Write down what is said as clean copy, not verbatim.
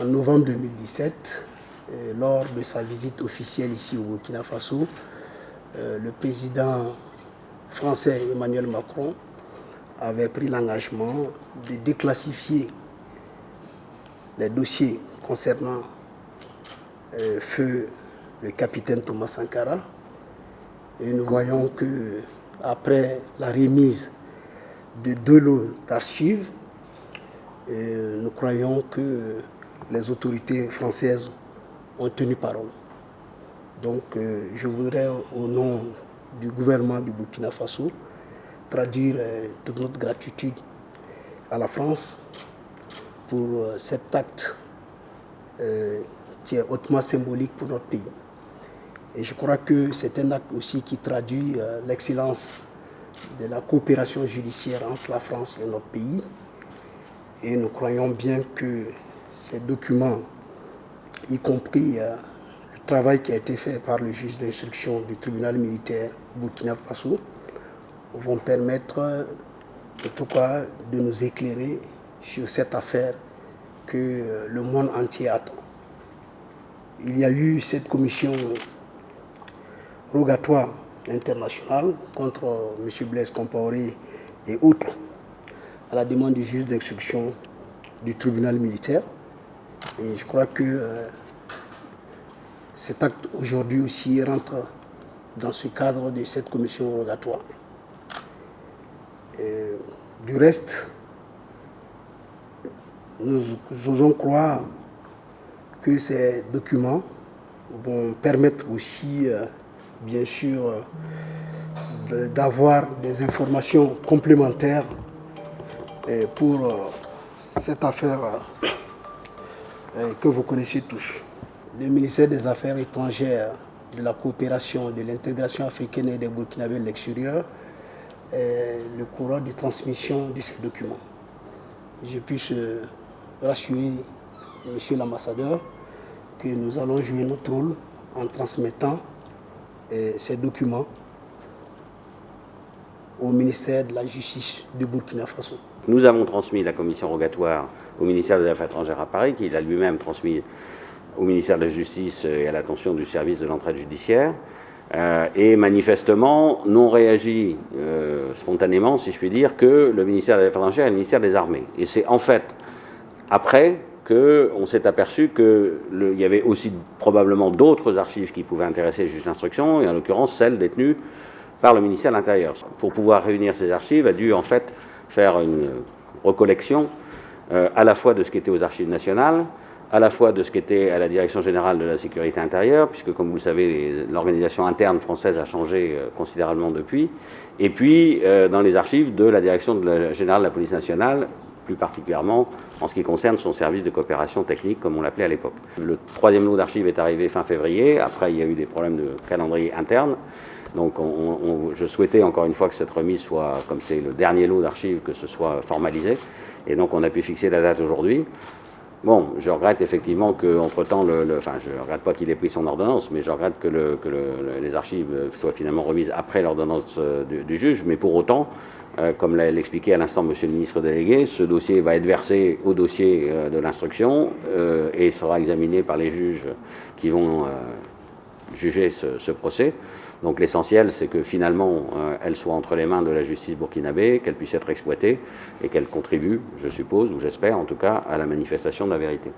En novembre 2017, lors de sa visite officielle ici au Burkina Faso, le président français Emmanuel Macron avait pris l'engagement de déclassifier les dossiers concernant feu le capitaine Thomas Sankara. Et nous voyons que après la remise de 2 lots d'archives, nous croyons que les autorités françaises ont tenu parole. Donc je voudrais, au nom du gouvernement du Burkina Faso, traduire toute notre gratitude à la France pour cet acte qui est hautement symbolique pour notre pays. Et je crois que c'est un acte aussi qui traduit l'excellence de la coopération judiciaire entre la France et notre pays. Et nous croyons bien que ces documents, y compris le travail qui a été fait par le juge d'instruction du tribunal militaire Burkina Faso, vont permettre, en tout cas, de nous éclairer sur cette affaire que le monde entier attend. Il y a eu cette commission rogatoire internationale contre M. Blaise Compaoré et autres à la demande du juge d'instruction du tribunal militaire. Et je crois que cet acte aujourd'hui aussi rentre dans ce cadre de cette commission rogatoire. Et du reste, nous osons croire que ces documents vont permettre aussi, bien sûr, d'avoir des informations complémentaires pour cette affaire que vous connaissez tous. Le ministère des Affaires étrangères, de la coopération, de l'intégration africaine et des Burkinabés de l'extérieur est le courant de transmission de ces documents. Je puisse rassurer monsieur l'ambassadeur que nous allons jouer notre rôle en transmettant ces documents au ministère de la Justice du Burkina Faso. Nous avons transmis la commission rogatoire au ministère des Affaires étrangères à Paris, qui l'a lui-même transmis au ministère de la Justice et à l'attention du service de l'entraide judiciaire, et manifestement n'ont réagi spontanément, si je puis dire, que le ministère des Affaires étrangères et le ministère des Armées. Et c'est en fait après qu'on s'est aperçu qu'il y avait aussi probablement d'autres archives qui pouvaient intéresser les juges d'instruction, et en l'occurrence celles détenues par le ministère de l'Intérieur. Pour pouvoir réunir ces archives, a dû en fait faire une recollection à la fois de ce qui était aux archives nationales, à la fois de ce qui était à la Direction générale de la sécurité intérieure, puisque comme vous le savez, l'organisation interne française a changé considérablement depuis, et puis dans les archives de la Direction générale de la police nationale, plus particulièrement en ce qui concerne son service de coopération technique, comme on l'appelait à l'époque. Le 3e lot d'archives est arrivé fin février, après il y a eu des problèmes de calendrier interne, donc je souhaitais encore une fois que cette remise soit, comme c'est le dernier lot d'archives, que ce soit formalisé, et donc on a pu fixer la date aujourd'hui. Bon, je regrette effectivement qu'entre-temps, enfin je ne regrette pas qu'il ait pris son ordonnance, mais je regrette que les archives soient finalement remises après l'ordonnance du juge, mais pour autant, comme l'expliquait à l'instant monsieur le ministre délégué, ce dossier va être versé au dossier de l'instruction et sera examiné par les juges qui vont juger ce procès. Donc l'essentiel, c'est que finalement, elle soit entre les mains de la justice burkinabé, qu'elle puisse être exploitée et qu'elle contribue, je suppose, ou j'espère en tout cas, à la manifestation de la vérité.